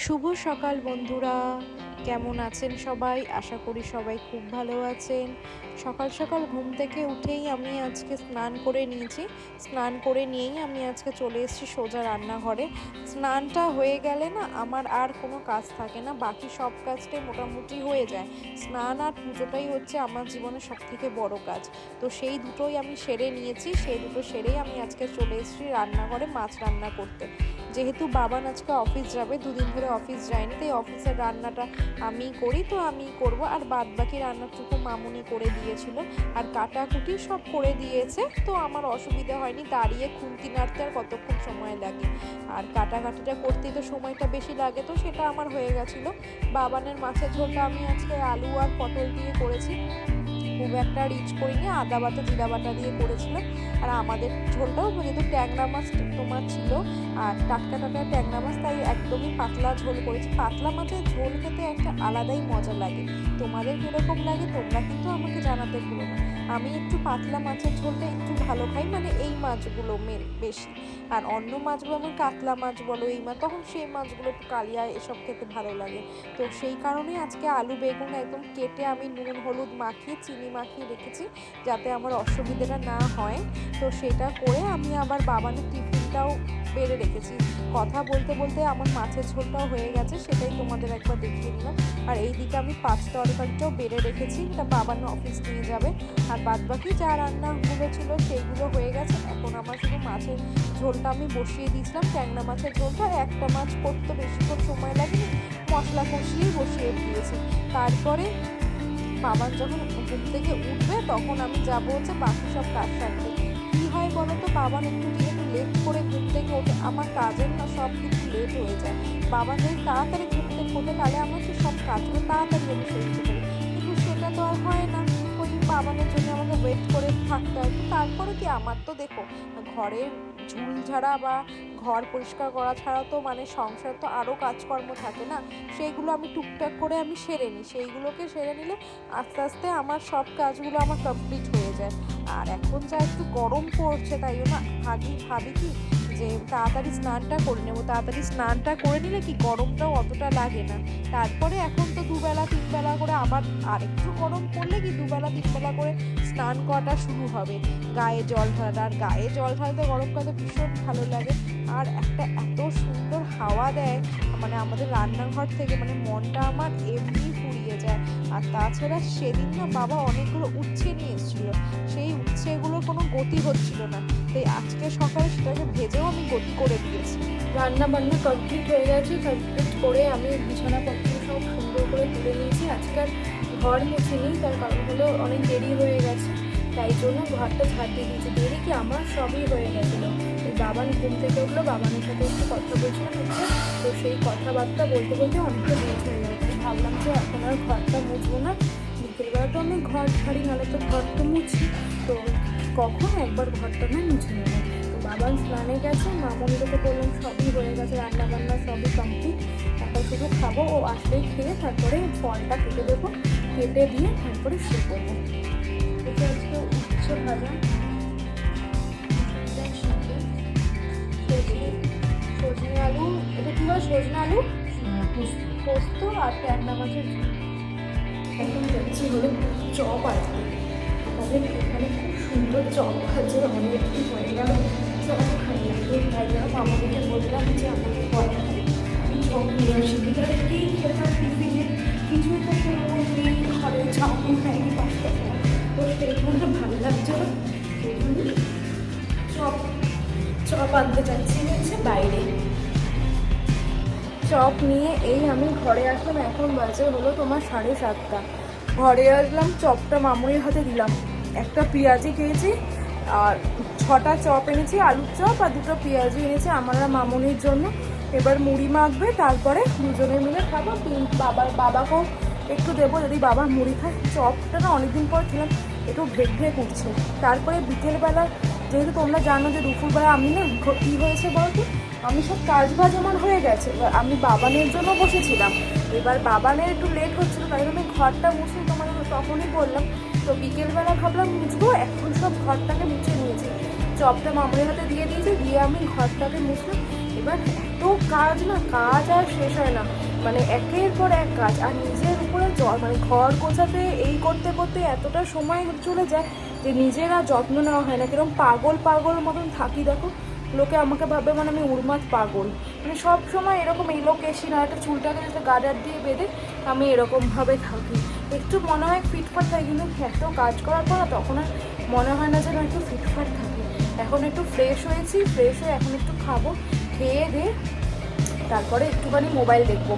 শুভ সকাল বন্ধুরা, কেমন আছেন সবাই? আশা করি সবাই খুব ভালো আছেন। সকাল সকাল ঘুম থেকে উঠেই আমি আজকে স্নান করে নিয়েছি। স্নান করে নিয়েই আমি আজকে চলে এসেছি সোজা রান্নাঘরে। স্নানটা হয়ে গেলে না আমার আর কোনো কাজ থাকে না, বাকি সব কাজটাই মোটামুটি হয়ে যায়। স্নান আর পুজোটাই হচ্ছে আমার জীবনের সবথেকে বড় কাজ। তো সেই দুটোই আমি সেরে নিয়েছি, সেই দুটো সেরেই আমি আজকে চলে এসেছি রান্নাঘরে মাছ রান্না করতে। যেহেতু বাবান আজকে অফিস যাবে, দুদিন ধরে অফিস যায়নি, তাই অফিসের রান্নাটা আমি করি, তো আমি করব। আর বাদ বাকি রান্নাটুকু মামুনি করে দিয়েছিল, আর কাটাকুটি সব করে দিয়েছে, তো আমার অসুবিধা হয়নি। দাঁড়িয়ে খুন্তি নাড়তে আর কতক্ষণ সময় লাগে, আর কাটাকাটিটা করতেই তো সময়টা বেশি লাগে, তো সেটা আমার হয়ে গেছিলো। বাবানের মাছের ঝোলটা আমি আজকে আলু আর পটল দিয়ে করেছি, খুব একটা রিচ করিনি, আদা বাটা জিরা বাটা দিয়ে করেছিলাম। আর আমাদের ঝোলটাও যেহেতু ট্যাংরা মাছ তোমার ছিল, আর টাটকা টাটকা ট্যাংরা মাছ, তাই একদমই পাতলা ঝোল করেছি। পাতলা মাছের ঝোল খেতে একটা আলাদাই মজা লাগে। তোমাদের কীরকম লাগে তোমরা কিন্তু আমাকে জানাতে ভুলো না। আমি একটু পাতলা মাছের ঝোলটা একটু ভালো খাই, মানে এই মাছগুলো বেশি। আর অন্য মাছগুলো আমার কাতলা মাছ বলো, এই মাছ, তখন সেই মাছগুলো একটু কালিয়া এসব খেতে ভালো লাগে। তো সেই কারণেই আজকে আলু বেগুন একদম কেটে আমি নুন হলুদ মাখিয়ে চিনি মাখিয়ে রেখেছি, যাতে আমার অসুবিধাটা না হয়। তো সেটা করে আমি আবার বাবানের টিফিনটাও বেড়ে রেখেছি। কথা বলতে বলতে আমার মাছের ঝোলটাও হয়ে গেছে, সেটাই তোমাদের একবার দেখিয়ে নিলাম। আর এইদিকে আমি 5 তরকারিটাও বেড়ে রেখেছি, এটা বাবানো অফিস নিয়ে যাবে। আর বাদ বাকি যা রান্নাগুলো ছিল সেইগুলো হয়ে গেছে। এখন আমার শুধু মাছের ঝোলটা আমি বসিয়ে দিয়েছিলাম, ট্যাংরা মাছের ঝোলটা। একটা মাছ করতে বেশিক্ষণ সময় লাগেনি, মশলা কষিয়েই বসিয়ে দিয়েছি। তারপরে বাবান যখন ঘুম থেকে উঠবে তখন আমি যাবো হচ্ছে বাকি সব কাজ সারতে। কী হয় বলো তো, বাবান একটু যেহেতু লেট করে ঘুম থেকে ওঠে, আমার কাজের না সব কিছু লেট হয়ে যায়। বাবান যদি তাড়াতাড়ি ঘুম থেকে ওঠে তাহলে আমার কি সব কাজগুলো তাড়াতাড়ি আমি সেরে পারি, কিন্তু সেটা তো আর হয় না। ওই বাবানের জন্য আমাকে ওয়েট করে থাকতে হয়। তো তারপরে কি, আমার তো দেখো ঘরের ঝুল ঝাড়া বা ঘর পরিষ্কার করা ছাড়া তো মানে সংসার তো আরও কাজকর্ম থাকে না, সেইগুলো আমি টুকটাক করে আমি সেরে নিই। সেইগুলোকে সেরে নিলে আস্তে আস্তে আমার সব কাজগুলো আমার কমপ্লিট হয়ে যায়। আর এখন যা একটু গরম পড়ছে, তাই জন্য ভাবি কি যে তাড়াতাড়ি স্নানটা করে নেবো। তাড়াতাড়ি স্নানটা করে নিলে কি গরমটাও অতটা লাগে না। তারপরে এখন তো দুবেলা তিনবেলা করে আবার আরেকটু গরম পড়লে কি দুবেলা তিনবেলা করে স্নান করাটা শুরু হবে, গায়ে জল ঢালাটা। আর গায়ে জল ঢালতে গরমকালে ভীষণ ভালো লাগে। আর একটা এত সুন্দর হাওয়া দেয় মানে আমাদের রান্নাঘর থেকে, মানে মনটা আমার এমনি ফুরিয়ে যায়। আর তাছাড়া সেদিন না বাবা অনেকগুলো উচ্ছে নিয়ে এসেছিলো, সেই উচ্ছেগুলোর কোনো গতি হচ্ছিল না, তাই আজকে সকালে সেটাকে ভেজেও আমি গতি করে দিয়েছি। রান্না বান্না কমপ্লিট হয়ে গেছে, কমপ্লিট করে আমি বিছানাপত্র সব সুন্দর করে তুলে নিয়েছি। আজকাল ঘর মুছিনি, তার কারণ হলো অনেক দেরি হয়ে গেছে, তাই জন্য ঘরটা ঝাড় দিয়ে দিয়েছি। দেরি কি, আমার সবই হয়ে গেছিলো। বাবান ঘুম থেকে উঠলো, বাবানের সাথে একটু কথা বলছিলাম হচ্ছে, তো সেই কথাবার্তা বলতে বলতে অনেকটা লেট হয়ে গেল। ভাবলাম যে এখন আর ঘরটা মুছবো না, বিকেলবেলা তো আমি ঘর ছাড়ি, নাহলে তো ঘর তো মুছি, তো কখন একবার ঘরটা না মুছে নেবো। তো বাবান স্নানে গেছে, মামনিকে বললাম সবই হয়ে গেছে, রান্না বান্না সবই কমপ্লিট, এখন শুধু খাবো। ও আসলেই খেয়ে তারপরে ফলটা কেটে দেবো, কেটে দিয়ে তারপরে শুয়ে পড়বো। এটা আজকে উচ্ছে ভাজা, সজনে আলু, এটা কি হয়, সজনে আলু পোস্ত আর ট্যাংরা মাছের ঝোল। এখন যাচ্ছি হলো চপ আসবে, আমাদের এখানে খুব সুন্দর চপ আছে, অনেকদিন হয়ে গেল চপ খাই না। তাই জন্য মামাকে বললাম যে আমাকে পরে আমি চপ নিয়ে আসি, ভিতরে কি খেতাম টিফিনে, কিছুই তো সেরকম নেই, ঘরে চাউমিন খাইনি, পাস্তা খাই, তো সেই জন্য ভালো লাগছে না, সেই জন্য চপ আনতে চাচ্ছি হচ্ছে বাইরে। চপ নিয়ে এই আমি ঘরে আসলাম, এখন বাজে হলো তোমার 7:30। ঘরে আসলাম, চপটা মামুনির হাতে দিলাম, একটা পেঁয়াজি খেয়েছি, আর 6টা চপ এনেছি, আলুর চপ, আর 2টো পেঁয়াজি এনেছি আমার আর মামুনির জন্য। এবার মুড়ি মাখবে, তারপরে দুজনে মিলে খাবো। বাবাকেও একটু দেবো যদি বাবা মুড়ি খায়। চপটা না অনেকদিন পর খেলাম, একটু ঢেক উঠছে। তারপরে বিকেলবেলা যেহেতু তোমরা জানো যে দুপুরবেলা আমি না কী হয়েছে বলতো, আমি সব কাজ বাজ আমার হয়ে গেছে, এবার আমি বাবানের জন্য বসেছিলাম। এবার বাবানের একটু লেট হচ্ছিলো, তাই জন্য ঘরটা মুছে তোমাদের তখনই বললাম। তো বিকেলবেলা ভাবলাম মুছবো, এখন সব ঘরটাকে মুছে নিয়েছি, চপটা মামুনের হাতে দিয়ে দিয়েছি, দিয়ে আমি ঘরটাকে মুছলাম। এবার কাজ না, কাজ আর শেষ হয় না, মানে একের পর এক কাজ, আর নিজের উপরে মানে ঘর গোছাতে এই করতে করতে এতটা সময় চলে যায় যে নিজের আর যত্ন নেওয়া হয় না, কিরকম পাগল পাগল মতন থাকি। দেখো লোকে আমাকে ভাবে মানে আমি উন্মাদ পাগল, মানে সব সময় এরকম এলোকেশি না, একটা চুলটাকে যাতে গার্ডার দিয়ে বেঁধে আমি এরকমভাবে থাকি। একটু মনে হয় ফিটফাট থাকি, কিন্তু এত কাজ করার পর তখন আর মনে হয় না যেন একটু ফিটফাট থাকি। এখন একটু ফ্রেশ হয়েছি, ফ্রেশ হয়ে এখন একটু খাবো, খেয়ে দিয়ে তারপরে একটুখানি মোবাইল দেখবো।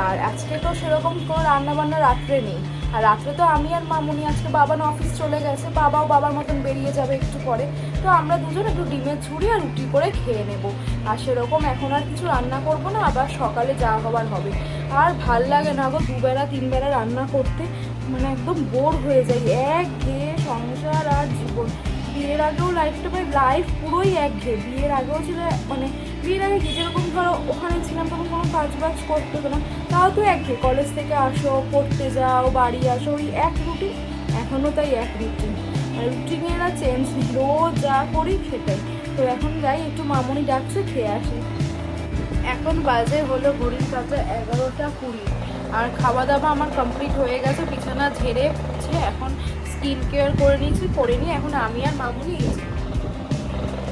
আর আজকে তো সেরকম কোনো রান্নাবান্না রাত্রে নেই, আর রাত্রে তো আমি আর মামুনি, আজকে বাবা না অফিস চলে গেছে, বাবাও বাবার মতন বেরিয়ে যাবে একটু পরে, তো আমরা দুজন একটু ডিমের ঝুড়ি আর রুটি করে খেয়ে নেব। আর সেরকম এখন আর কিছু রান্না করবো না, আবার সকালে যা হবার হবে। আর ভাল লাগে না গো দুবেলা তিনবেলা রান্না করতে, মানে একদম বোর হয়ে যাই, একঘেয়ে সংসার আর জীবন। বিয়ের আগেও লাইফটা মানে লাইফ পুরোই একঘেয়ে, বিয়ের আগেও ছিল মানে বিয়ের আগে কি যেরকম ধরো ওখানে ছিলাম তখন কোনো কাজ বাজ করতে হতো না, তাও তো একঘেয়ে, কলেজ থেকে আসো, পড়তে যাও, বাড়ি আসো, ওই এক রুটিন। এখনও তাই এক রুটিন, মানে রুটিনের আর চেঞ্জ নেই, রোজ যা করি সেটাই। তো এখন যাই, একটু মামনি ডাকছে, খেয়ে আসি। এখন বাজে হলো ঘড়ির কাছে 11:20, আর খাওয়া দাওয়া আমার কমপ্লিট হয়ে গেছে, বিছানা ঝেড়ে পুছে এখন স্কিন কেয়ার করে নিয়েছি, করে নিয়ে এখন আমি আর মামুনি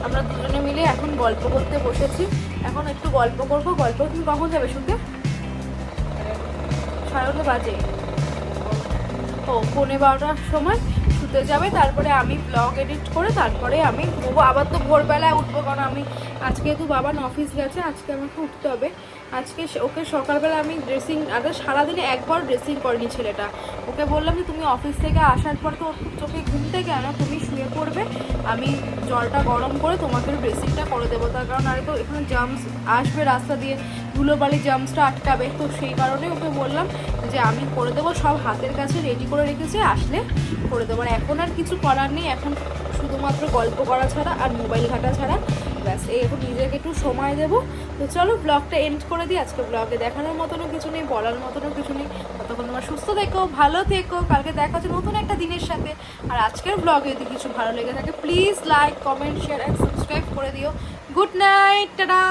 আমরা দুজনে মিলে এখন গল্প করতে বসেছি। এখন একটু গল্প করবো। গল্প তুমি কখন যাবে শুনতে? 9:30 বাজে, ও 11:15টার সময় শুতে যাবে। তারপরে আমি ব্লগ এডিট করে তারপরে আমি ঘুমবো। আবার তো ভোরবেলায় উঠবো, কারণ আমি আজকে তো বাবার অফিস গেছে, আজকে আমাকে উঠতে হবে। আজকে ওকে সকালবেলা আমি ড্রেসিং, আগে সারাদিনে একবার ড্রেসিং করেনি ছেলেটা। ওকে বললাম যে তুমি অফিস থেকে আসার পর তো চোখে ঘুম থেকে আনো, তুমি শুয়ে পড়বে, আমি জলটা গরম করে তোমাকে ড্রেসিংটা করে দেবো। তার কারণ আরে তো এখানে জাম্পস আসবে রাস্তা দিয়ে, ধুলোবালি জাম্পসটা আটকাবে, তো সেই কারণে ওকে বললাম যে আমি করে দেবো, সব হাতের কাছে রেডি করে রেখেছি, আসলে করে দেবো। এখন আর কিছু করার নেই, এখন শুধুমাত্র গল্প করা ছাড়া আর মোবাইল ঘাটা ছাড়া, ব্যাস এই এখন নিজেকে একটু সময় দেবো। তো চলো ব্লগটা এন্ড করে দিই। আজকে ব্লগে দেখানোর মতনও কিছু নেই, বলার মতনও কিছু নেই। ততক্ষণ তোমরা সুস্থ থেকো, ভালো থেকো, কালকে দেখা হচ্ছে নতুন একটা দিনের সাথে। আর আজকের ব্লগে যদি কিছু ভালো লেগে থাকে please like, comment, share and subscribe করে দিও। Good night, tata.